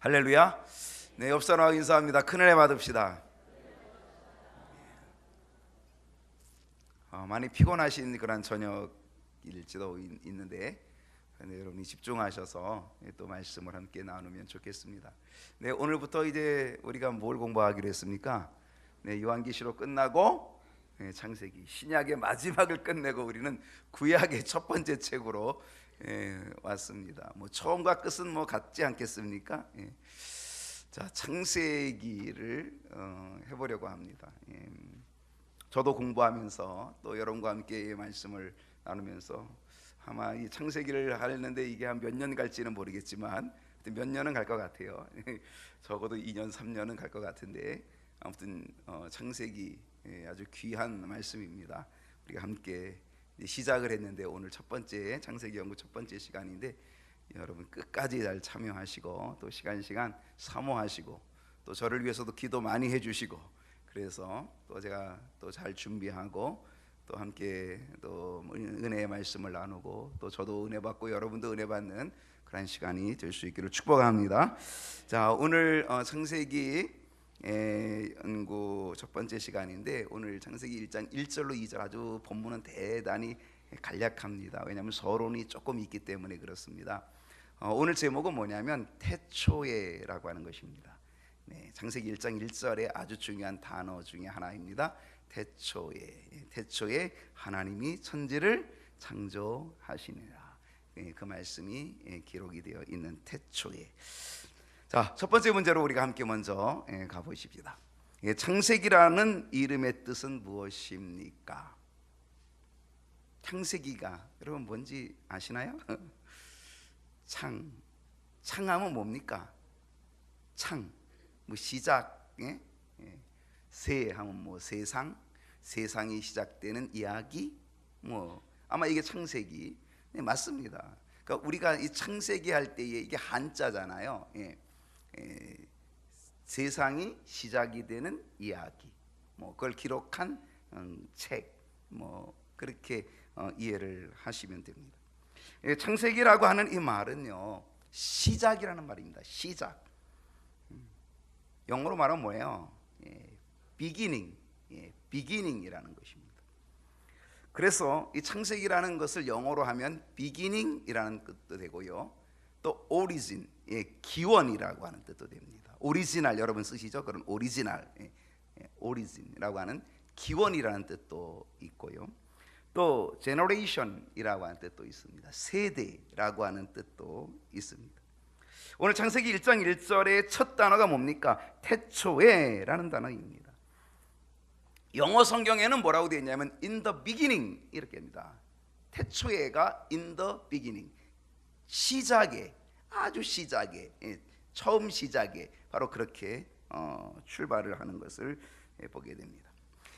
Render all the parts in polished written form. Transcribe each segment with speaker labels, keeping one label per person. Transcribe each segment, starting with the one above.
Speaker 1: 할렐루야. 네, 옆 사람하고 인사합니다. 큰 은혜 받읍시다. 많이 피곤하신 그런 저녁일지도 있는데 여러분이 집중하셔서 또 말씀을 함께 나누면 좋겠습니다. 네, 오늘부터 이제 우리가 뭘 공부하기로 했습니까? 네, 요한계시록 끝나고 창세기, 신약의 마지막을 끝내고 우리는 구약의 첫 번째 책으로 왔습니다. 뭐 처음과 끝은 뭐 같지 않겠습니까? 자, 창세기를 해보려고 합니다. 저도 공부하면서 또 여러분과 함께 말씀을 나누면서 아마 이 창세기를 하려는데 이게 한 몇 년 갈지는 모르겠지만 몇 년은 갈 것 같아요. 적어도 2년 3년은 갈 것 같은데 아무튼 창세기 아주 귀한 말씀입니다. 우리가 함께 시작을 했는데 오늘 첫 번째 창세기 연구 첫 번째 시간인데 여러분 끝까지 잘 참여하시고 또 시간 사모하시고 또 저를 위해서도 기도 많이 해주시고 그래서 또 제가 또 잘 준비하고 또 함께 또 은혜의 말씀을 나누고 또 저도 은혜 받고 여러분도 은혜 받는 그런 시간이 될 수 있기를 축복합니다. 자, 오늘 창세기 연구 첫 번째 시간인데 오늘 창세기 1장 1절로 2절 아주 본문은 대단히 간략합니다. 왜냐하면 서론이 조금 있기 때문에 그렇습니다. 오늘 제목은 뭐냐면 태초에라고 하는 것입니다. 네, 창세기 1장 1절에 아주 중요한 단어 중에 하나입니다. 태초에 하나님이 천지를 창조하시니라. 그 말씀이 기록이 되어 있는 태초에. 자, 첫 번째 문제로 우리가 함께 먼저 가보십시다. 창세기라는 이름의 뜻은 무엇입니까? 창세기가 여러분 뭔지 아시나요? 창하면 뭡니까? 뭐 시작, 세하면 뭐 세상이 시작되는 이야기, 뭐 아마 이게 창세기. 네, 맞습니다. 그러니까 우리가 이 창세기 할 때에 이게 한자잖아요. 세상이 시작이 되는 이야기, 뭐 그걸 기록한 책, 뭐 그렇게 이해를 하시면 됩니다. 창세기라고 하는 이 말은요, 시작이라는 말입니다. 시작. 영어로 말하면 뭐예요? beginning이라는 것입니다. 그래서 이 창세기라는 것을 영어로 하면 beginning이라는 뜻도 되고요, 또 origin, 기원이라고 하는 뜻도 됩니다. 오리지널 여러분 쓰시죠? 그런 오리지널, origin이라고 하는 기원이라는 뜻도 있고요, 또 generation이라고 하는 뜻도 있습니다. 세대라고 하는 뜻도 있습니다. 오늘 창세기 1장 1절의 첫 단어가 뭡니까? 태초에라는 단어입니다. 영어 성경에는 뭐라고 되어 있냐면 in the beginning 이렇게 합니다. 태초에가 in the beginning, 시작에, 아주 시작에, 처음 시작에 바로 그렇게 출발을 하는 것을 보게 됩니다.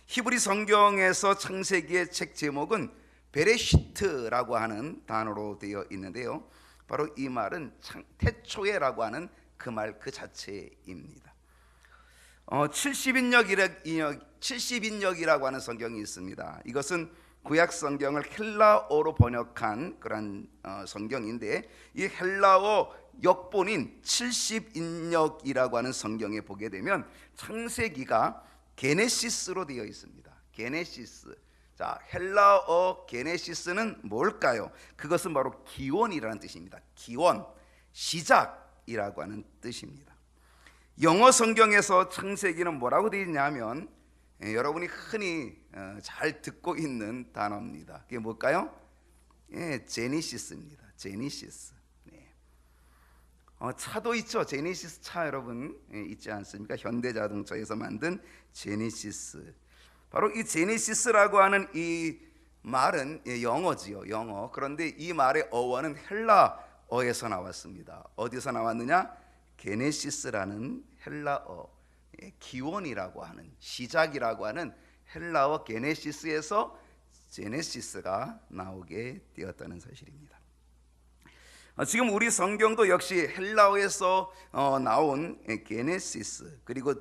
Speaker 1: 히브리 성경에서 창세기의 책 제목은 베레시트라고 하는 단어로 되어 있는데요, 바로 이 말은 태초에라고 하는 그 말 그 자체입니다. 70인역이라고 하는 성경이 있습니다. 이것은 구약 성경을 헬라어로 번역한 그런 성경인데 이 헬라어 역본인 70인역이라고 하는 성경에 보게 되면 창세기가 게네시스로 되어 있습니다. 게네시스. 자, 헬라어 게네시스는 뭘까요? 그것은 바로 기원이라는 뜻입니다. 기원, 시작이라고 하는 뜻입니다. 영어 성경에서 창세기는 뭐라고 되어 있냐면 여러분이 흔히 잘 듣고 있는 단어입니다. 그게 뭘까요? 제니시스입니다. 제니시스. 차도 있죠. 제니시스 차 여러분 있지 않습니까? 현대자동차에서 만든 제니시스. 바로 이 제니시스라고 하는 이 말은 영어지요, 영어. 그런데 이 말의 어원은 헬라어에서 나왔습니다. 어디서 나왔느냐? 게네시스라는 헬라어, 기원이라고 하는, 시작이라고 하는 헬라어 게네시스에서 제네시스가 나오게 되었다는 사실입니다. 지금 우리 성경도 역시 헬라어에서 나온 게네시스, 그리고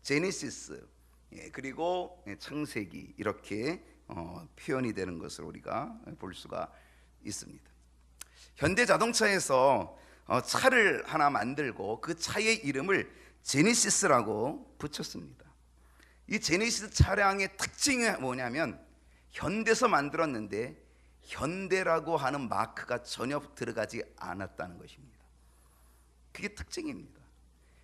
Speaker 1: 제니시스, 그리고 창세기 이렇게 표현이 되는 것을 우리가 볼 수가 있습니다. 현대 자동차에서 차를 하나 만들고 그 차의 이름을 제네시스라고 붙였습니다. 이 제네시스 차량의 특징이 뭐냐면 현대에서 만들었는데 현대라고 하는 마크가 전혀 들어가지 않았다는 것입니다. 그게 특징입니다.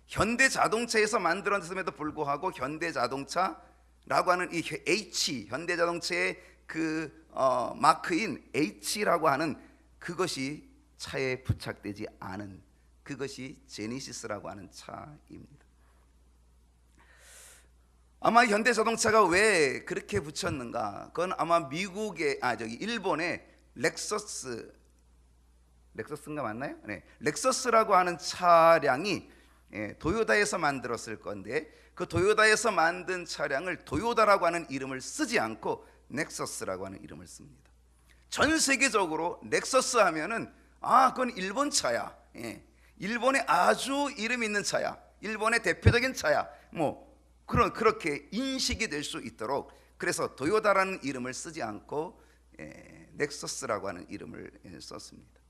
Speaker 1: 현대 자동차에서 만들어졌음에도 불구하고 현대 자동차라고 하는 이 H, 현대 자동차의 그 마크인 H라고 하는 그것이 차에 부착되지 않은 그것이 제네시스라고 하는 차입니다. 아마 현대 자동차가 왜 그렇게 붙였는가? 그건 아마 일본의 렉서스인가 맞나요? 네, 렉서스라고 하는 차량이 도요타에서 만들었을 건데 그 도요타에서 만든 차량을 도요타라고 하는 이름을 쓰지 않고 넥서스라고 하는 이름을 씁니다. 전 세계적으로 넥서스 하면은 그건 일본 차야. 일본의 아주 이름 있는 차야. 일본의 대표적인 차야. 그렇게 인식이 될 수 있도록 그래서 도요타라는 이름을 쓰지 않고 넥서스라고 하는 이름을 썼습니다.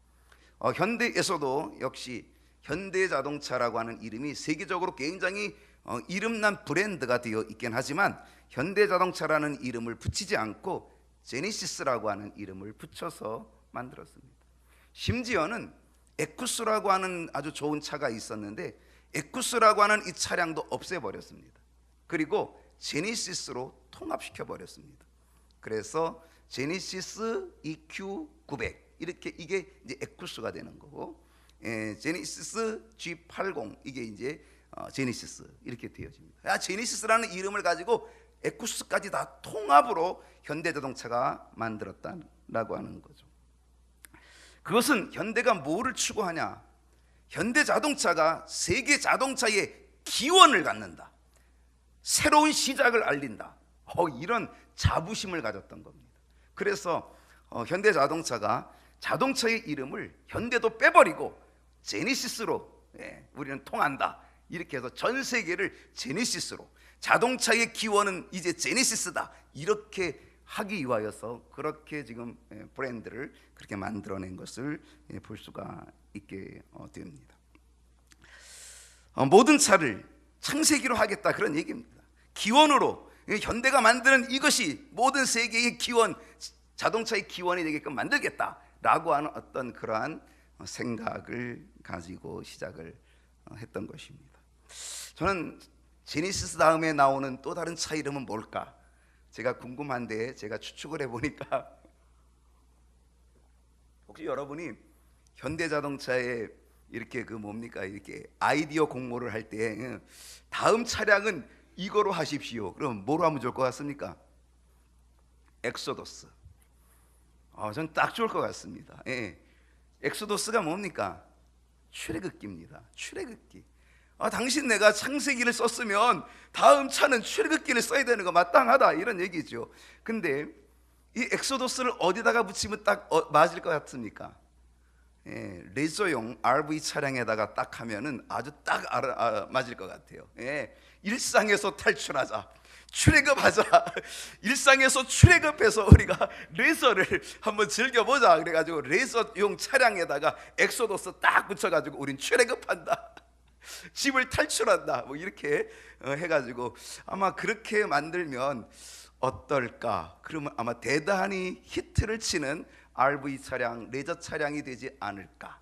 Speaker 1: 현대에서도 역시 현대자동차라고 하는 이름이 세계적으로 굉장히 이름난 브랜드가 되어 있긴 하지만 현대자동차라는 이름을 붙이지 않고 제네시스라고 하는 이름을 붙여서 만들었습니다. 심지어는 에쿠스라고 하는 아주 좋은 차가 있었는데 에쿠스라고 하는 이 차량도 없애버렸습니다. 그리고 제네시스로 통합시켜 버렸습니다. 그래서 제네시스 EQ900 이렇게 이게 이제 에쿠스가 되는 거고, 제네시스 G80 이게 이제 제네시스 이렇게 되어집니다. 제네시스라는 이름을 가지고 에쿠스까지 다 통합으로 현대자동차가 만들었다라고 하는 거죠. 그것은 현대가 뭐를 추구하냐? 현대자동차가 세계 자동차의 기원을 갖는다. 새로운 시작을 알린다. 이런 자부심을 가졌던 겁니다. 그래서 현대자동차가 자동차의 이름을 현대도 빼버리고 제네시스로 우리는 통한다. 이렇게 해서 전 세계를 제네시스로 자동차의 기원은 이제 제네시스다. 이렇게 하기 위하여서 그렇게 지금 브랜드를 그렇게 만들어낸 것을 볼 수가 있게 됩니다. 모든 차를 창세기로 하겠다 그런 얘기입니다. 기원으로 현대가 만드는 이것이 모든 세계의 기원, 자동차의 기원이 되게끔 만들겠다라고 하는 어떤 그러한 생각을 가지고 시작을 했던 것입니다. 저는 제네시스 다음에 나오는 또 다른 차 이름은 뭘까? 제가 궁금한데 제가 추측을 해보니까 혹시 여러분이 현대자동차에 이렇게 이렇게 아이디어 공모를 할 때 다음 차량은 이거로 하십시오. 그럼 뭐로 하면 좋을 것 같습니까? 엑소더스. 전 딱 좋을 것 같습니다. 엑소더스가 뭡니까? 출애굽기입니다. 출애굽기. 당신 내가 창세기를 썼으면 다음 차는 출애굽기를 써야 되는 거 마땅하다 이런 얘기죠. 근데 이 엑소더스를 어디다가 붙이면 딱 맞을 것 같습니까? 레저용 RV 차량에다가 딱 하면은 아주 딱 맞을 것 같아요. 일상에서 탈출하자, 출애굽하자. 일상에서 출애굽해서 우리가 레저를 한번 즐겨보자. 그래가지고 레저용 차량에다가 엑소더스 딱 붙여가지고 우린 출애굽한다, 집을 탈출한다, 이렇게 해가지고 아마 그렇게 만들면 어떨까? 그러면 아마 대단히 히트를 치는 RV 차량, 레저 차량이 되지 않을까?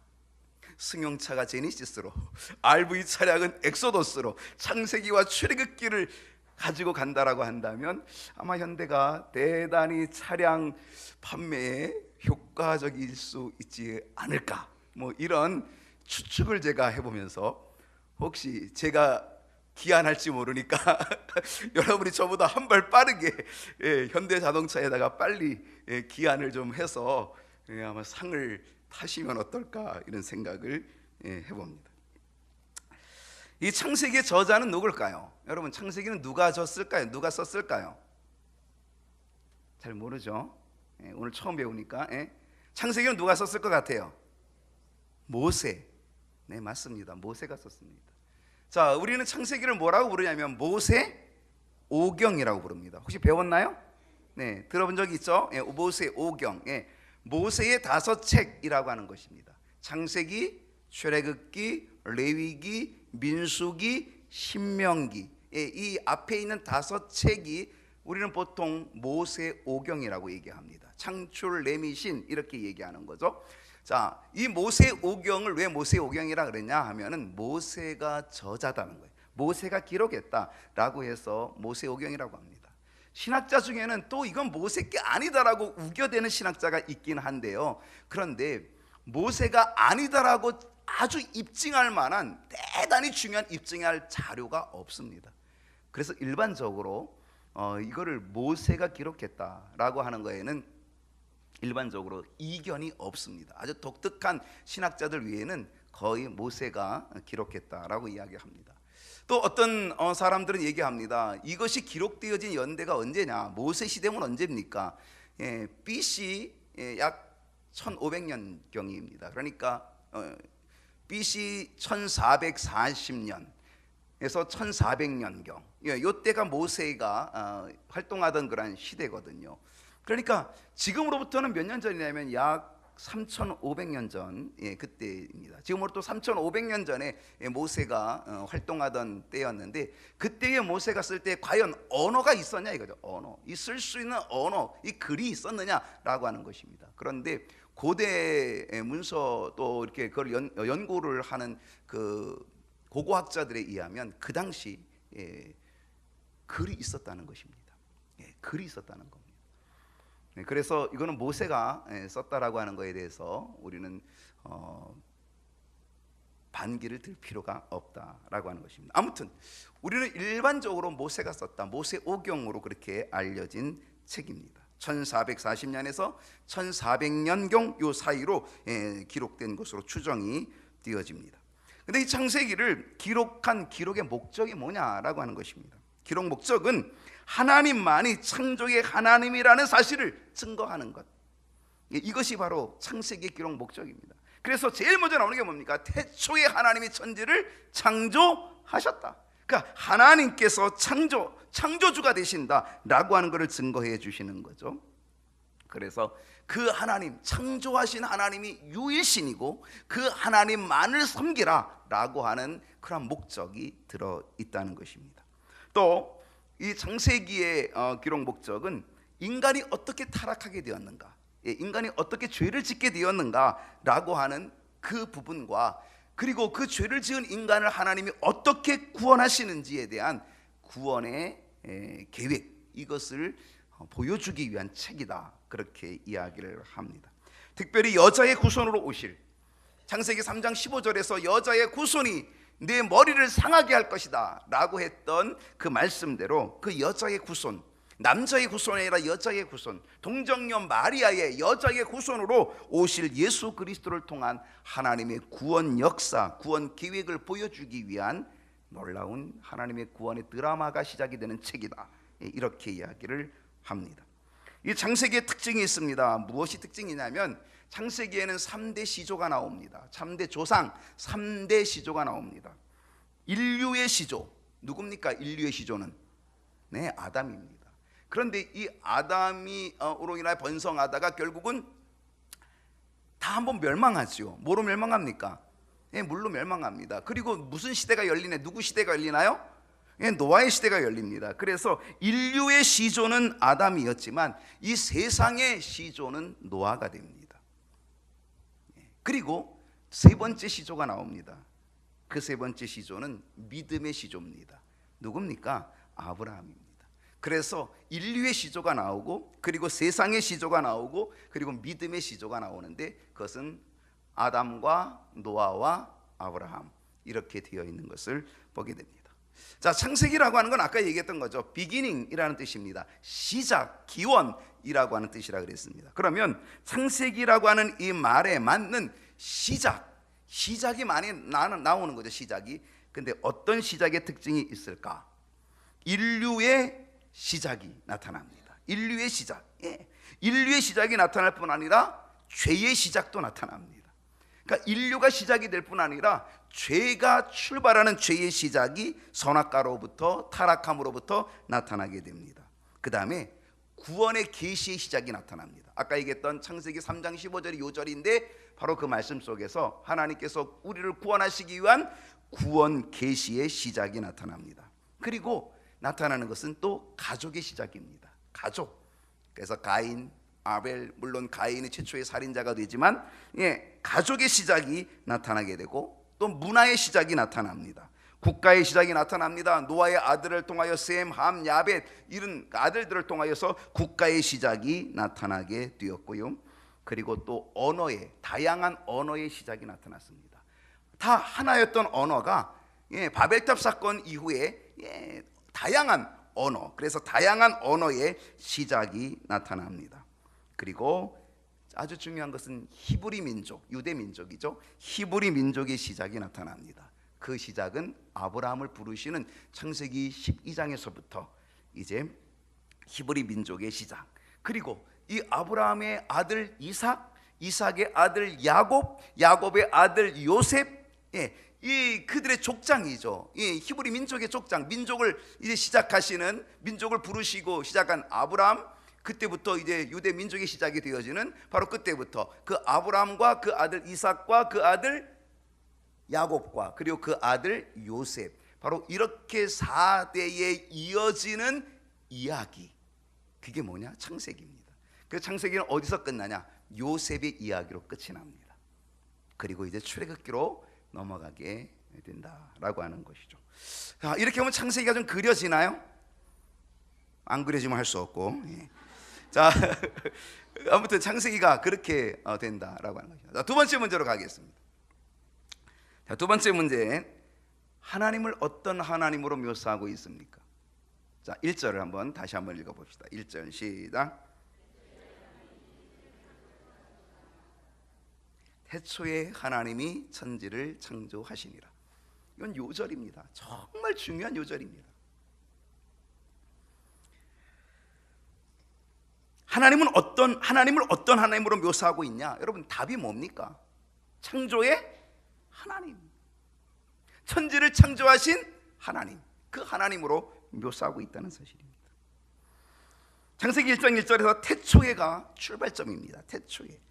Speaker 1: 승용차가 제네시스로, RV 차량은 엑소더스로 창세기와 출애굽기를 가지고 간다라고 한다면 아마 현대가 대단히 차량 판매에 효과적일 수 있지 않을까? 이런 추측을 제가 해보면서 혹시 제가 기한할지 모르니까 여러분이 저보다 한 발 빠르게 현대자동차에다가 빨리 기한을 좀 해서 아마 상을 타시면 어떨까 이런 생각을 해봅니다. 이 창세기의 저자는 누굴까요? 여러분, 창세기는 누가 졌을까요? 누가 썼을까요? 잘 모르죠. 오늘 처음 배우니까. 창세기는 누가 썼을 것 같아요? 모세. 네, 맞습니다. 모세가 썼습니다. 자, 우리는 창세기를 뭐라고 부르냐면 모세 오경이라고 부릅니다. 혹시 배웠나요? 네, 들어본 적이 있죠? 모세 오경. 모세의 5책이라고 하는 것입니다. 창세기, 출애굽기, 레위기, 민수기, 신명기, 이 앞에 있는 5책이 우리는 보통 모세오경이라고 얘기합니다. 창출, 레미신 이렇게 얘기하는 거죠. 자, 이 모세오경을 왜 모세오경이라 그랬냐 하면은 모세가 저자다는 거예요. 모세가 기록했다라고 해서 모세오경이라고 합니다. 신학자 중에는 또 이건 모세 게 아니다라고 우겨대는 신학자가 있긴 한데요. 그런데 모세가 아니다라고 아주 입증할 만한 대단히 중요한 입증할 자료가 없습니다. 그래서 일반적으로 이거를 모세가 기록했다라고 하는 거에는 일반적으로 이견이 없습니다. 아주 독특한 신학자들 외에는 거의 모세가 기록했다라고 이야기합니다. 또 어떤 사람들은 얘기합니다. 이것이 기록되어진 연대가 언제냐? 모세 시대면 언제입니까? BC 약 1500년경입니다. 그러니까 BC 1440년에서 1400년경, 이때가 모세가 활동하던 그런 시대거든요. 그러니까 지금으로부터는 몇 년 전이냐면 약 3500년 전, 그때입니다. 지금으로부터 3500년 전에 모세가 활동하던 때였는데, 그때의 모세가 쓸 때 과연 언어가 있었냐 이거죠. 언어, 이 쓸 수 있는 언어, 이 글이 있었느냐라고 하는 것입니다. 그런데 고대 문서 또 이렇게 그걸 연구를 하는 그 고고학자들에 의하면 그 당시 글이 있었다는 것입니다. 글이 있었다는 겁니다. 그래서 이거는 모세가 썼다라고 하는 것에 대해서 우리는 반기를 들 필요가 없다라고 하는 것입니다. 아무튼 우리는 일반적으로 모세가 썼다, 모세오경으로 그렇게 알려진 책입니다. 1440년에서 1400년경 요 사이로 기록된 것으로 추정이 되어집니다. 근데 이 창세기를 기록한 기록의 목적이 뭐냐라고 하는 것입니다. 기록 목적은 하나님만이 창조의 하나님이라는 사실을 증거하는 것, 이것이 바로 창세기의 기록 목적입니다. 그래서 제일 먼저 나오는 게 뭡니까? 태초에 하나님이 천지를 창조하셨다. 그러니까 하나님께서 창조주가 되신다라고 하는 것을 증거해 주시는 거죠. 그래서 그 하나님, 창조하신 하나님이 유일신이고 그 하나님만을 섬기라라고 하는 그런 목적이 들어있다는 것입니다. 또 이 창세기의 기록 목적은 인간이 어떻게 타락하게 되었는가, 인간이 어떻게 죄를 짓게 되었는가라고 하는 그 부분과, 그리고 그 죄를 지은 인간을 하나님이 어떻게 구원하시는지에 대한 구원의 계획, 이것을 보여주기 위한 책이다, 그렇게 이야기를 합니다. 특별히 여자의 후손으로 오실, 창세기 3장 15절에서 여자의 후손이 내 머리를 상하게 할 것이다 라고 했던 그 말씀대로 그 여자의 후손, 남자의 후손이 아니라 여자의 후손, 동정녀 마리아의 여자의 후손으로 오실 예수 그리스도를 통한 하나님의 구원 역사, 구원 계획을 보여주기 위한 놀라운 하나님의 구원의 드라마가 시작이 되는 책이다, 이렇게 이야기를 합니다. 이 창세기의 특징이 있습니다. 무엇이 특징이냐면 창세기에는 3대 시조가 나옵니다. 3대 조상, 3대 시조가 나옵니다. 인류의 시조, 누굽니까? 인류의 시조는 아담입니다. 그런데 이 아담이로 인하여 번성하다가 결국은 다 한번 멸망하죠. 뭐로 멸망합니까? 물로 멸망합니다. 그리고 무슨 시대가 열리네? 누구 시대가 열리나요? 노아의 시대가 열립니다. 그래서 인류의 시조는 아담이었지만 이 세상의 시조는 노아가 됩니다. 그리고 세 번째 시조가 나옵니다. 그 세 번째 시조는 믿음의 시조입니다. 누굽니까? 아브라함입니다. 그래서 인류의 시조가 나오고, 그리고 세상의 시조가 나오고, 그리고 믿음의 시조가 나오는데, 그것은 아담과 노아와 아브라함, 이렇게 되어 있는 것을 보게 됩니다. 자, 창세기라고 하는 건 아까 얘기했던 거죠. beginning이라는 뜻입니다. 시작, 기원이라고 하는 뜻이라 그랬습니다. 그러면 창세기라고 하는 이 말에 맞는 시작이 많이 나오는 거죠. 시작이. 근데 어떤 시작의 특징이 있을까? 인류의 시작이 나타납니다. 인류의 시작. 인류의 시작이 나타날 뿐 아니라 죄의 시작도 나타납니다. 그러니까 인류가 시작이 될 뿐 아니라 죄가 출발하는 죄의 시작이 선악과로부터, 타락함으로부터 나타나게 됩니다. 그 다음에 구원의 계시의 시작이 나타납니다. 아까 얘기했던 창세기 3장 15절이 요 절인데, 바로 그 말씀 속에서 하나님께서 우리를 구원하시기 위한 구원 계시의 시작이 나타납니다. 그리고 나타나는 것은 또 가족의 시작입니다. 가족. 그래서 가인, 아벨, 물론 가인이 최초의 살인자가 되지만 가족의 시작이 나타나게 되고 또 문화의 시작이 나타납니다. 국가의 시작이 나타납니다. 노아의 아들을 통하여 셈, 함, 야벳 이런 아들들을 통하여서 국가의 시작이 나타나게 되었고요. 그리고 또 언어의 다양한 언어의 시작이 나타났습니다. 다 하나였던 언어가 바벨탑 사건 이후에 다양한 언어, 그래서 다양한 언어의 시작이 나타납니다. 그리고 아주 중요한 것은 히브리 민족, 유대 민족이죠. 히브리 민족의 시작이 나타납니다. 그 시작은 아브라함을 부르시는 창세기 12장에서부터 이제 히브리 민족의 시작. 그리고 이 아브라함의 아들 이삭, 이삭의 아들 야곱, 야곱의 아들 요셉, 이 그들의 족장이죠. 이 히브리 민족의 족장, 민족을 이제 시작하시는, 민족을 부르시고 시작한 아브라함, 그때부터 이제 유대 민족의 시작이 되어지는 바로 그때부터 그 아브라함과 그 아들 이삭과 그 아들 야곱과 그리고 그 아들 요셉, 바로 이렇게 4대에 이어지는 이야기, 그게 뭐냐? 창세기입니다. 그 창세기는 어디서 끝나냐? 요셉의 이야기로 끝이 납니다. 그리고 이제 출애굽기로 넘어가게 된다라고 하는 것이죠. 이렇게 보면 창세기가 좀 그려지나요? 안 그려지면 할 수 없고. 자, 아무튼 창세기가 그렇게 된다라고 하는 것이죠. 자, 두 번째 문제로 가겠습니다. 자, 두 번째 문제, 하나님을 어떤 하나님으로 묘사하고 있습니까? 자, 1절을 한번 다시 한번 읽어봅시다. 1절 시작. 태초에 하나님이 천지를 창조하시니라. 이건 요절입니다. 정말 중요한 요절입니다. 하나님을 어떤 하나님으로 묘사하고 있냐? 여러분, 답이 뭡니까? 창조의 하나님, 천지를 창조하신 하나님, 그 하나님으로 묘사하고 있다는 사실입니다. 창세기 1장 1절에서 태초에가 출발점입니다. 태초에.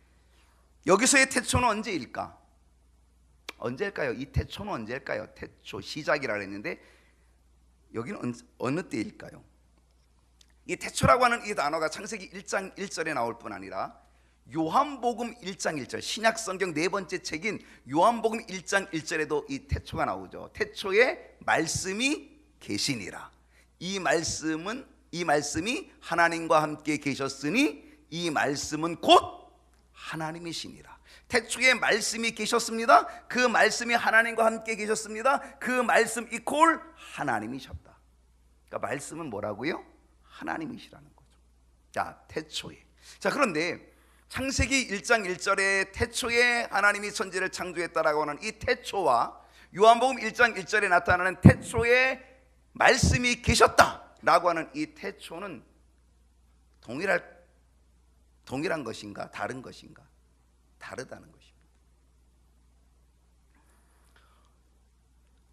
Speaker 1: 여기서의 태초는 언제일까? 언제일까요? 이 태초는 언제일까요? 태초, 시작이라고 했는데 여기는 어느 때일까요? 이 태초라고 하는 이 단어가 창세기 1장 1절에 나올 뿐 아니라 요한복음 1장 1절, 신약성경 네 번째 책인 요한복음 1장 1절에도 이 태초가 나오죠. 태초에 말씀이 계시니라. 이 말씀이 하나님과 함께 계셨으니 이 말씀은 곧 하나님이시니라. 태초에 말씀이 계셨습니다. 그 말씀이 하나님과 함께 계셨습니다. 그 말씀 이퀄 하나님이셨다. 그러니까 말씀은 뭐라고요? 하나님이시라는 거죠. 자, 태초에. 자, 그런데 창세기 1장 1절에 태초에 하나님이 천지를 창조했다라고 하는 이 태초와 요한복음 1장 1절에 나타나는 태초에 말씀이 계셨다라고 하는 이 태초는 동일한 것인가? 다른 것인가? 다르다는 것입니다.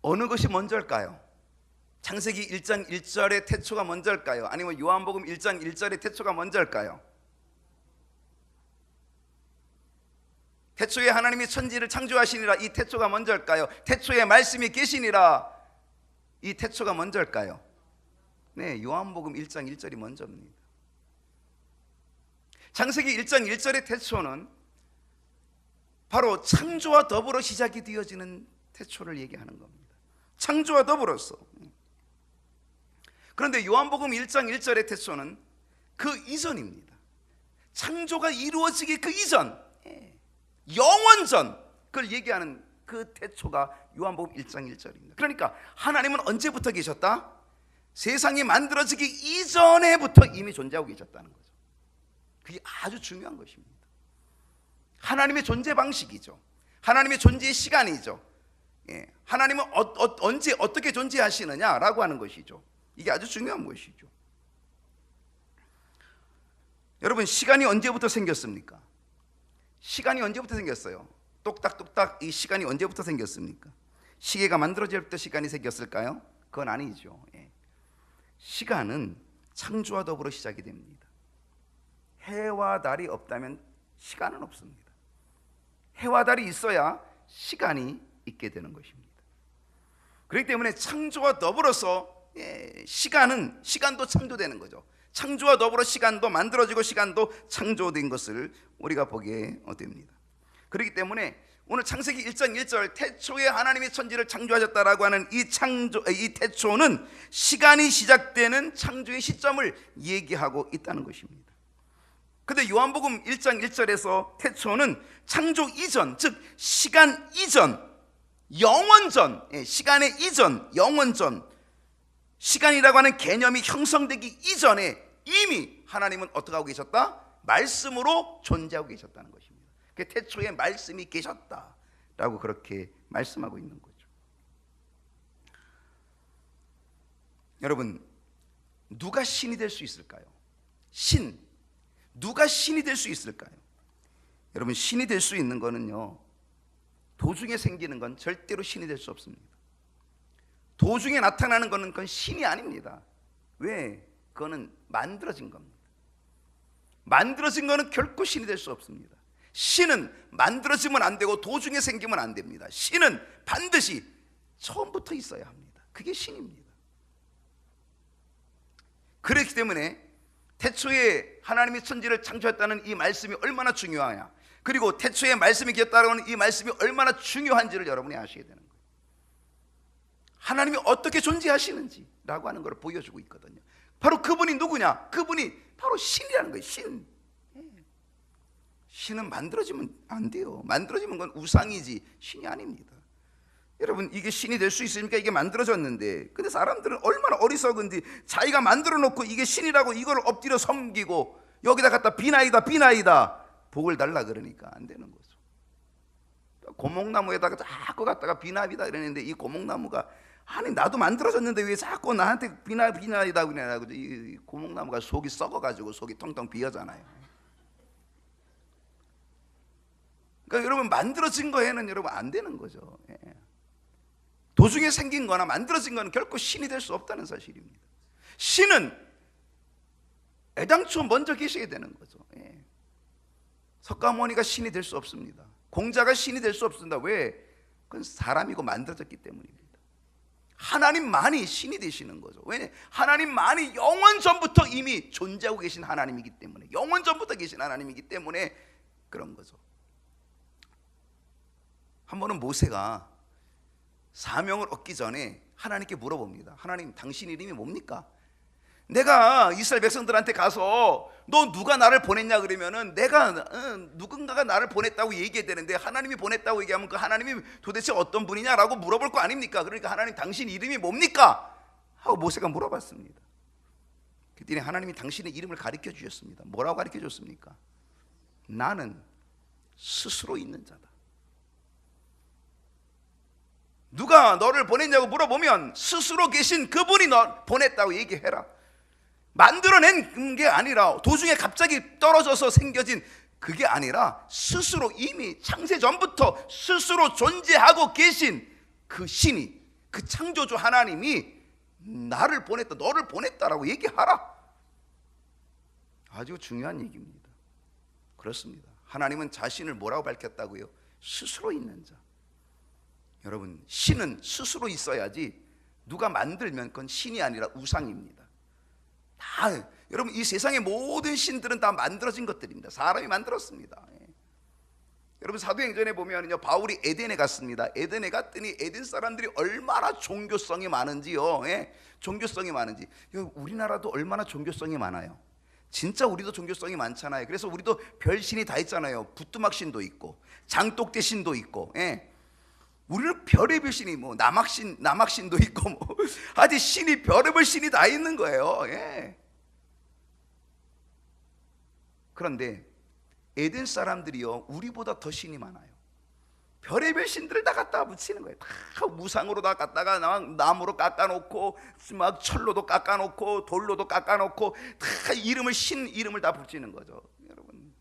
Speaker 1: 어느 것이 먼저일까요? 창세기 1장 1절의 태초가 먼저일까요? 아니면 요한복음 1장 1절의 태초가 먼저일까요? 태초에 하나님이 천지를 창조하시니라, 이 태초가 먼저일까요? 태초에 말씀이 계시니라, 이 태초가 먼저일까요? 네, 요한복음 1장 1절이 먼저입니다. 창세기 1장 1절의 태초는 바로 창조와 더불어 시작이 되어지는 태초를 얘기하는 겁니다. 창조와 더불어서. 그런데 요한복음 1장 1절의 태초는 그 이전입니다. 창조가 이루어지기 그 이전, 영원전, 그걸 얘기하는 그 태초가 요한복음 1장 1절입니다. 그러니까 하나님은 언제부터 계셨다? 세상이 만들어지기 이전에부터 이미 존재하고 계셨다는 거죠. 그게 아주 중요한 것입니다. 하나님의 존재 방식이죠. 하나님의 존재의 시간이죠. 하나님은 언제 어떻게 존재하시느냐라고 하는 것이죠. 이게 아주 중요한 것이죠. 여러분, 시간이 언제부터 생겼습니까? 시간이 언제부터 생겼어요? 똑딱똑딱 이 시간이 언제부터 생겼습니까? 시계가 만들어질 때 시간이 생겼을까요? 그건 아니죠. 시간은 창조와 더불어 시작이 됩니다. 해와 달이 없다면 시간은 없습니다. 해와 달이 있어야 시간이 있게 되는 것입니다. 그렇기 때문에 창조와 더불어서 시간도 창조되는 거죠. 창조와 더불어 시간도 만들어지고 시간도 창조된 것을 우리가 보게 됩니다. 그렇기 때문에 오늘 창세기 1장 1절 태초에 하나님이 천지를 창조하셨다라고 하는 이 태초는 시간이 시작되는 창조의 시점을 얘기하고 있다는 것입니다. 근데 요한복음 1장 1절에서 태초는 창조 이전, 즉 시간 이전, 영원전, 시간의 이전, 영원전, 시간이라고 하는 개념이 형성되기 이전에 이미 하나님은 어떻게 하고 계셨다? 말씀으로 존재하고 계셨다는 것입니다. 태초에 말씀이 계셨다라고 그렇게 말씀하고 있는 거죠. 여러분, 누가 신이 될 수 있을까요? 누가 신이 될 수 있을까요? 여러분, 신이 될 수 있는 거는요, 도중에 생기는 건 절대로 신이 될 수 없습니다. 도중에 나타나는 거는 그건 신이 아닙니다. 왜? 그거는 만들어진 겁니다. 만들어진 거는 결코 신이 될 수 없습니다. 신은 만들어지면 안 되고 도중에 생기면 안 됩니다. 신은 반드시 처음부터 있어야 합니다. 그게 신입니다. 그렇기 때문에 태초에 하나님이 천지를 창조했다는 이 말씀이 얼마나 중요하냐, 그리고 태초에 말씀이 계셨다는 이 말씀이 얼마나 중요한지를 여러분이 아셔야 되는 거예요. 하나님이 어떻게 존재하시는지라고 하는 걸 보여주고 있거든요. 바로 그분이 누구냐? 그분이 바로 신이라는 거예요. 신은 만들어지면 안 돼요. 만들어지면 건 우상이지 신이 아닙니다. 여러분, 이게 신이 될 수 있으니까 이게 만들어졌는데, 근데 사람들은 얼마나 어리석은지 자기가 만들어 놓고 이게 신이라고 이걸 엎드려 섬기고 여기다 갖다 비나이다 복을 달라 그러니까 안 되는 거죠. 고목나무에다가 자꾸 갖다가 비나이다 이러는데, 이 고목나무가 아니 나도 만들어졌는데 왜 자꾸 나한테 비나이다 그러냐고. 이 고목나무가 속이 썩어가지고 속이 텅텅 비어잖아요. 그러니까 여러분, 만들어진 거에는 여러분 안 되는 거죠. 도중에 생긴 거나 만들어진 거는 결코 신이 될 수 없다는 사실입니다. 신은 애당초 먼저 계셔야 되는 거죠. 석가모니가 신이 될 수 없습니다. 공자가 신이 될 수 없습니다. 왜? 그건 사람이고 만들어졌기 때문입니다. 하나님만이 신이 되시는 거죠. 왜냐? 하나님만이 영원 전부터 이미 존재하고 계신 하나님이기 때문에, 영원 전부터 계신 하나님이기 때문에 그런 거죠. 한 번은 모세가 사명을 얻기 전에 하나님께 물어봅니다. 하나님, 당신 이름이 뭡니까? 내가 이스라엘 백성들한테 가서 너 누가 나를 보냈냐 그러면은 내가 누군가가 나를 보냈다고 얘기해야 되는데, 하나님이 보냈다고 얘기하면 그 하나님이 도대체 어떤 분이냐라고 물어볼 거 아닙니까? 그러니까 하나님, 당신 이름이 뭡니까? 하고 모세가 물어봤습니다. 그랬더니 하나님이 당신의 이름을 가르쳐 주셨습니다. 뭐라고 가르쳐 줬습니까? 나는 스스로 있는 자다. 누가 너를 보냈냐고 물어보면 스스로 계신 그분이 너 보냈다고 얘기해라. 만들어낸 게 아니라, 도중에 갑자기 떨어져서 생겨진 그게 아니라, 스스로 이미 창세 전부터 스스로 존재하고 계신 그 신이, 그 창조주 하나님이 나를 보냈다, 너를 보냈다라고 얘기하라. 아주 중요한 얘기입니다. 그렇습니다. 하나님은 자신을 뭐라고 밝혔다고요? 스스로 있는 자. 여러분, 신은 스스로 있어야지, 누가 만들면 그건 신이 아니라 우상입니다. 여러분, 이 세상의 모든 신들은 다 만들어진 것들입니다. 사람이 만들었습니다. 여러분, 사도행전에 보면요, 바울이 에덴에 갔습니다. 에덴에 갔더니 에덴 사람들이 얼마나 종교성이 많은지요. 종교성이 많은지. 우리나라도 얼마나 종교성이 많아요. 진짜 우리도 종교성이 많잖아요. 그래서 우리도 별신이 다 있잖아요. 부뚜막신도 있고 장독대신도 있고. 우리는 별의별 신이 남학신도 있고 아주 신이 별의별 신이 다 있는 거예요. 그런데 에덴 사람들이요, 우리보다 더 신이 많아요. 별의별 신들을 다 갖다가 붙이는 거예요. 다 무상으로 다 갖다가 나무로 깎아놓고, 막 철로도 깎아놓고, 돌로도 깎아놓고, 다 신 이름을 다 붙이는 거죠. 여러분,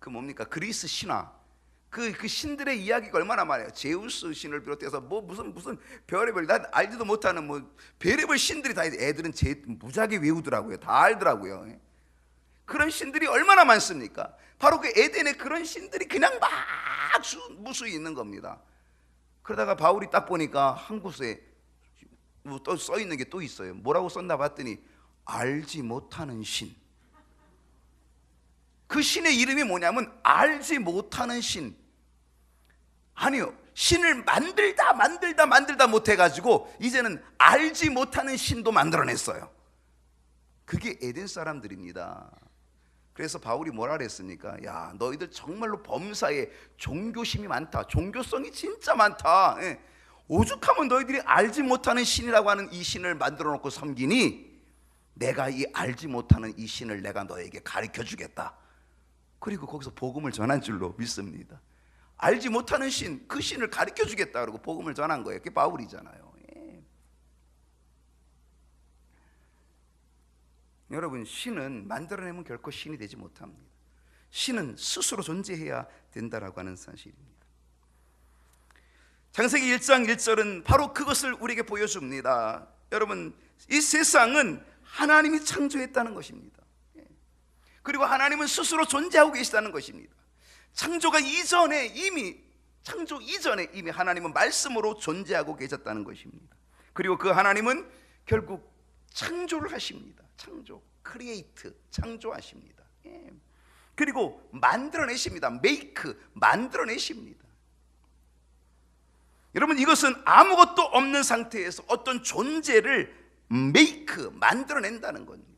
Speaker 1: 뭡니까? 그리스 신화. 그 신들의 이야기가 얼마나 많아요. 제우스 신을 비롯해서 무슨 별의별, 난 알지도 못하는 별의별 신들이 다, 애들은 무지하게 외우더라고요. 다 알더라고요. 그런 신들이 얼마나 많습니까? 바로 그 에덴에 그런 신들이 그냥 막 무수히 있는 겁니다. 그러다가 바울이 딱 보니까 한 곳에 또 써 있는 게 또 있어요. 뭐라고 썼나 봤더니 알지 못하는 신. 그 신의 이름이 뭐냐면 알지 못하는 신. 아니요, 신을 만들다 못해가지고 이제는 알지 못하는 신도 만들어냈어요. 그게 에덴 사람들입니다. 그래서 바울이 뭐라 그랬습니까? 야, 너희들 정말로 범사에 종교심이 많다, 종교성이 진짜 많다. 오죽하면 너희들이 알지 못하는 신이라고 하는 이 신을 만들어 놓고 섬기니 내가 이 알지 못하는 이 신을 내가 너에게 가르쳐 주겠다. 그리고 거기서 복음을 전한 줄로 믿습니다. 알지 못하는 신, 그 신을 가르쳐 주겠다 그러고 복음을 전한 거예요. 그게 바울이잖아요. 여러분, 신은 만들어내면 결코 신이 되지 못합니다. 신은 스스로 존재해야 된다라고 하는 사실입니다. 창세기 1장 1절은 바로 그것을 우리에게 보여줍니다. 여러분, 이 세상은 하나님이 창조했다는 것입니다. 그리고 하나님은 스스로 존재하고 계시다는 것입니다. 창조 이전에 이미 하나님은 말씀으로 존재하고 계셨다는 것입니다. 그리고 그 하나님은 결국 창조를 하십니다. 크리에이트, 창조하십니다. 그리고 만들어내십니다. 만들어내십니다. 여러분, 이것은 아무것도 없는 상태에서 어떤 존재를 만들어낸다는 겁니다.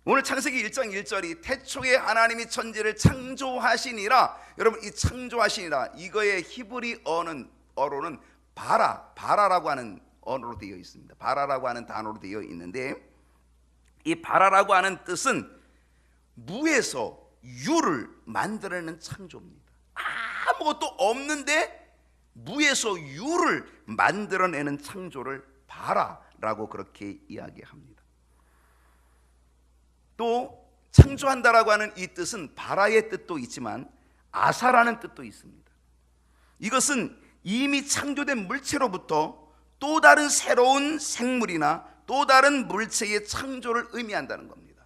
Speaker 1: 오늘 창세기 1장 1절이 태초에 하나님이 천지를 창조하시니라. 여러분, 이 창조하시니라, 이거의 히브리 어로는 바라라고 하는 언어로 되어 있습니다. 바라라고 하는 단어로 되어 있는데, 이 바라라고 하는 뜻은 무에서 유를 만들어내는 창조입니다. 아무것도 없는데 무에서 유를 만들어내는 창조를 바라라고 그렇게 이야기합니다. 또 창조한다라고 하는 이 뜻은 바라의 뜻도 있지만 아사라는 뜻도 있습니다. 이것은 이미 창조된 물체로부터 또 다른 새로운 생물이나 또 다른 물체의 창조를 의미한다는 겁니다.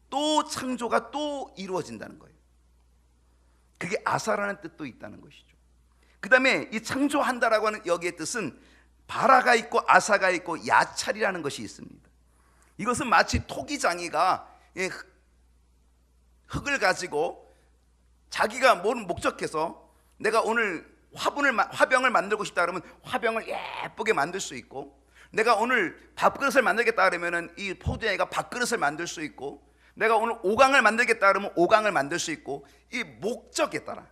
Speaker 1: 또 창조가 또 이루어진다는 거예요. 그게 아사라는 뜻도 있다는 것이죠. 그 다음에 이 창조한다라고 하는 여기의 뜻은 바라가 있고 아사가 있고 야찰이라는 것이 있습니다. 이것은 마치 토기장이가 흙을 가지고 자기가 목적해서 내가 오늘 화병을 만들고 싶다 그러면 화병을 예쁘게 만들 수 있고, 내가 오늘 밥그릇을 만들겠다 그러면 이 포도장이가 밥그릇을 만들 수 있고, 내가 오늘 오강을 만들겠다 그러면 오강을 만들 수 있고, 이 목적에 따라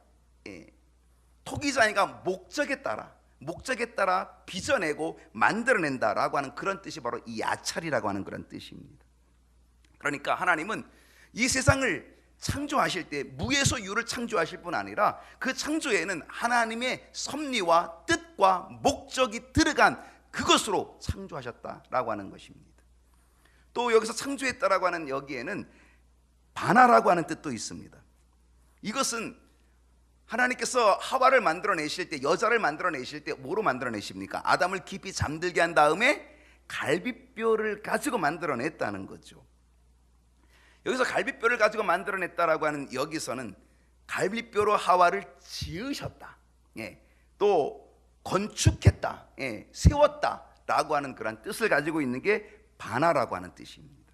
Speaker 1: 토기장이가 목적에 따라 빚어내고 만들어낸다라고 하는 그런 뜻이 바로 이 야찰이라고 하는 그런 뜻입니다. 그러니까 하나님은 이 세상을 창조하실 때 무에서 유를 창조하실 뿐 아니라 그 창조에는 하나님의 섭리와 뜻과 목적이 들어간 그것으로 창조하셨다라고 하는 것입니다. 또 여기서 창조했다라고 하는 여기에는 바나라고 하는 뜻도 있습니다. 이것은 하나님께서 하와를 만들어내실 때, 여자를 만들어내실 때 뭐로 만들어내십니까? 아담을 깊이 잠들게 한 다음에 갈비뼈를 가지고 만들어냈다는 거죠. 여기서 갈비뼈를 가지고 만들어냈다라고 하는 여기서는 갈비뼈로 하와를 지으셨다, 또 건축했다, 세웠다라고 하는 그런 뜻을 가지고 있는 게 바나라고 하는 뜻입니다.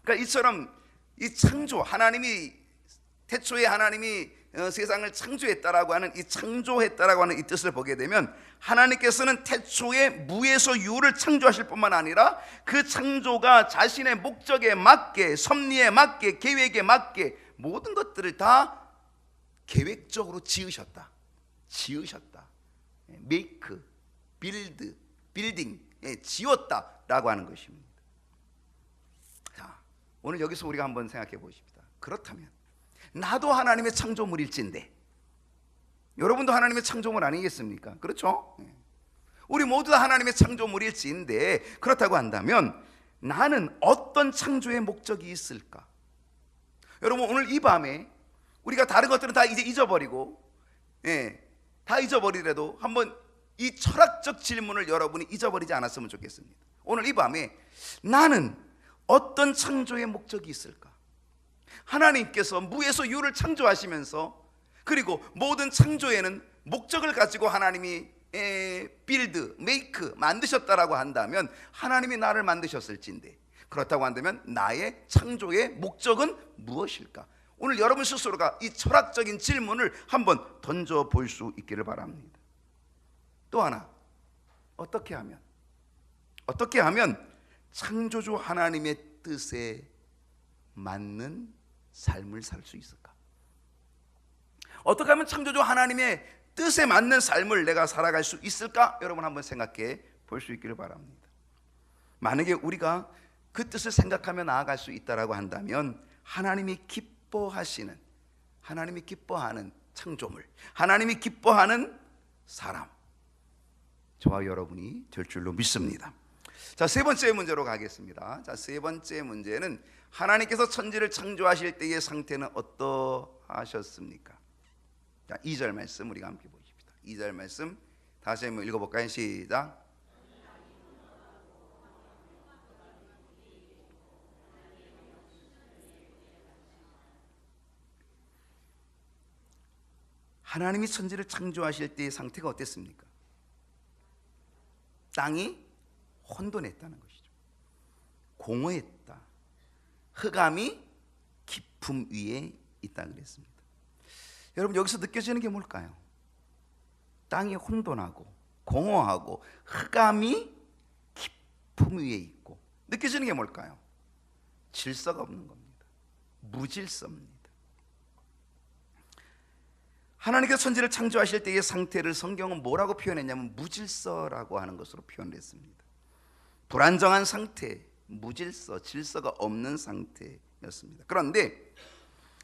Speaker 1: 그러니까 이처럼 이 창조, 태초에 하나님이 세상을 창조했다라고 하는 이 창조했다라고 하는 이 뜻을 보게 되면 하나님께서는 태초에 무에서 유를 창조하실 뿐만 아니라 그 창조가 자신의 목적에 맞게, 섭리에 맞게, 계획에 맞게 모든 것들을 다 계획적으로 지으셨다. 메이크, 빌딩, 지었다라고 하는 것입니다. 자, 오늘 여기서 우리가 한번 생각해 보십시다. 그렇다면 나도 하나님의 창조물일진데, 여러분도 하나님의 창조물 아니겠습니까? 그렇죠? 우리 모두 다 하나님의 창조물일진데, 그렇다고 한다면 나는 어떤 창조의 목적이 있을까? 여러분, 오늘 이 밤에 우리가 다른 것들은 다 이제 잊어버리고, 다 잊어버리더라도 한번 이 철학적 질문을 여러분이 잊어버리지 않았으면 좋겠습니다. 오늘 이 밤에 나는 어떤 창조의 목적이 있을까? 하나님께서 무에서 유를 창조하시면서, 그리고 모든 창조에는 목적을 가지고 하나님이 빌드, 메이크, 만드셨다라고 한다면, 하나님이 나를 만드셨을진데, 그렇다고 한다면 나의 창조의 목적은 무엇일까? 오늘 여러분 스스로가 이 철학적인 질문을 한번 던져볼 수 있기를 바랍니다. 또 하나, 어떻게 하면 창조주 하나님의 뜻에 맞는 삶을 살 수 있을까? 어떻게 하면 창조주 하나님의 뜻에 맞는 삶을 내가 살아갈 수 있을까? 여러분 한번 생각해 볼 수 있기를 바랍니다. 만약에 우리가 그 뜻을 생각하며 나아갈 수 있다라고 한다면, 하나님이 기뻐하는 창조물, 하나님이 기뻐하는 사람, 저와 여러분이 될 줄로 믿습니다. 자, 세 번째 문제로 가겠습니다. 자, 세 번째 문제는 하나님께서 천지를 창조하실 때의 상태는 어떠하셨습니까? 자, 2절 말씀 우리가 함께 보십시다. 2절 말씀 다시 한번 읽어볼까요? 시작. 하나님이 천지를 창조하실 때의 상태가 어땠습니까? 땅이 혼돈했다는 것이죠. 공허했다. 흑암이 깊음 위에 있다 그랬습니다. 여러분, 여기서 느껴지는 게 뭘까요? 땅이 혼돈하고 공허하고 흑암이 깊음 위에 있고, 느껴지는 게 뭘까요? 질서가 없는 겁니다. 무질서입니다. 하나님께서 천지를 창조하실 때의 상태를 성경은 뭐라고 표현했냐면 무질서라고 하는 것으로 표현을 했습니다. 불안정한 상태, 무질서, 질서가 없는 상태였습니다. 그런데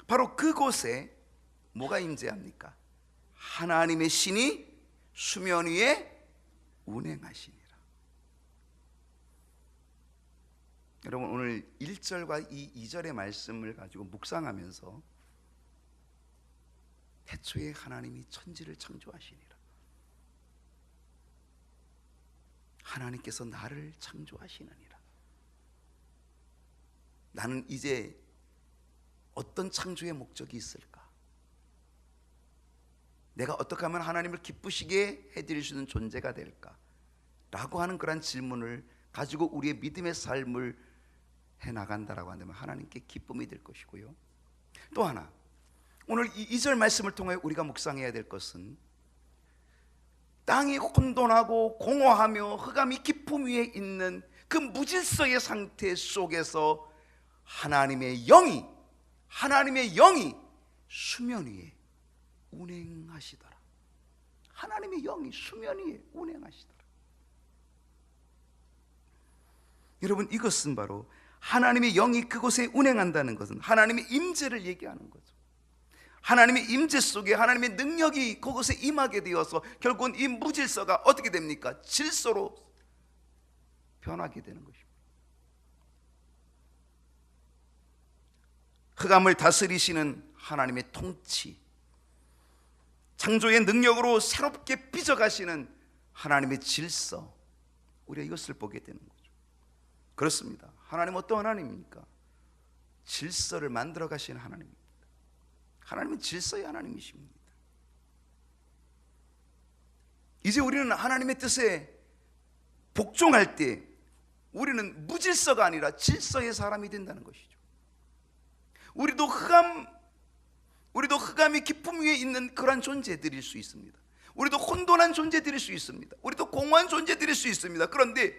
Speaker 1: 바로 그곳에 뭐가 임재합니까? 하나님의 신이 수면 위에 운행하시니라. 여러분, 오늘 1절과 이 2절의 말씀을 가지고 묵상하면서 태초에 하나님이 천지를 창조하시니라, 하나님께서 나를 창조하시느니라, 나는 이제 어떤 창조의 목적이 있을까? 내가 어떻게 하면 하나님을 기쁘시게 해드릴 수 있는 존재가 될까? 라고 하는 그런 질문을 가지고 우리의 믿음의 삶을 해나간다라고 한다면 하나님께 기쁨이 될 것이고요. 또 하나, 오늘 이 2절 말씀을 통해 우리가 묵상해야 될 것은, 땅이 혼돈하고 공허하며 흑암이 깊음 위에 있는 그 무질서의 상태 속에서 하나님의 영이 수면 위에 운행하시더라. 하나님의 영이 수면 위에 운행하시더라. 여러분, 이것은 바로 하나님의 영이 그곳에 운행한다는 것은 하나님의 임재를 얘기하는 거죠. 하나님의 임재 속에 하나님의 능력이 그곳에 임하게 되어서 결국은 이 무질서가 어떻게 됩니까? 질서로 변하게 되는 것입니다. 흑암을 다스리시는 하나님의 통치, 창조의 능력으로 새롭게 빚어가시는 하나님의 질서, 우리가 이것을 보게 되는 거죠. 그렇습니다. 하나님은 어떤 하나님입니까? 질서를 만들어 가시는 하나님입니다. 하나님은 질서의 하나님이십니다. 이제 우리는 하나님의 뜻에 복종할 때 우리는 무질서가 아니라 질서의 사람이 된다는 것이죠. 우리도 흑암이 깊음 위에 있는 그러한 존재들일 수 있습니다. 우리도 혼돈한 존재들일 수 있습니다. 우리도 공허한 존재들일 수 있습니다. 그런데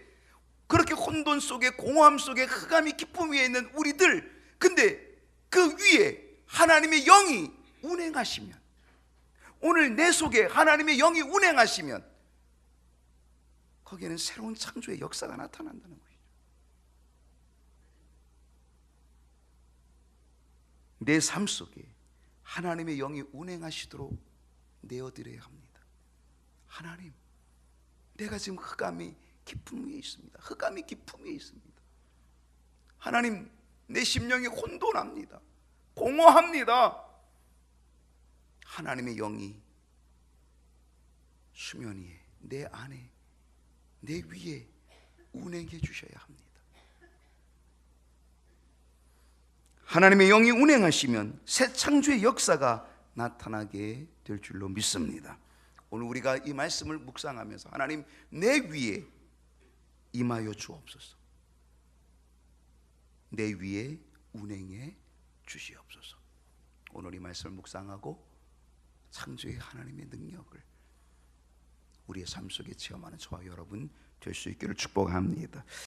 Speaker 1: 그렇게 혼돈 속에, 공허함 속에, 흑암이 깊음 위에 있는 우리들, 근데 그 위에 하나님의 영이 운행하시면, 오늘 내 속에 하나님의 영이 운행하시면 거기에는 새로운 창조의 역사가 나타난다는 것이죠. 내 삶 속에 하나님의 영이 운행하시도록 내어드려야 합니다. 하나님, 내가 지금 흑암이 깊음 위에 있습니다. 흑암이 깊음 위에 있습니다. 하나님, 내 심령이 혼돈합니다. 공허합니다. 하나님의 영이 수면 위에, 내 안에, 내 위에 운행해 주셔야 합니다. 하나님의 영이 운행하시면 새 창조의 역사가 나타나게 될 줄로 믿습니다. 오늘 우리가 이 말씀을 묵상하면서 하나님 내 위에 임하여 주옵소서. 내 위에 운행해 주시옵소서. 오늘 이 말씀을 묵상하고 창조의 하나님의 능력을 우리의 삶 속에 체험하는 저와 여러분 될 수 있기를 축복합니다.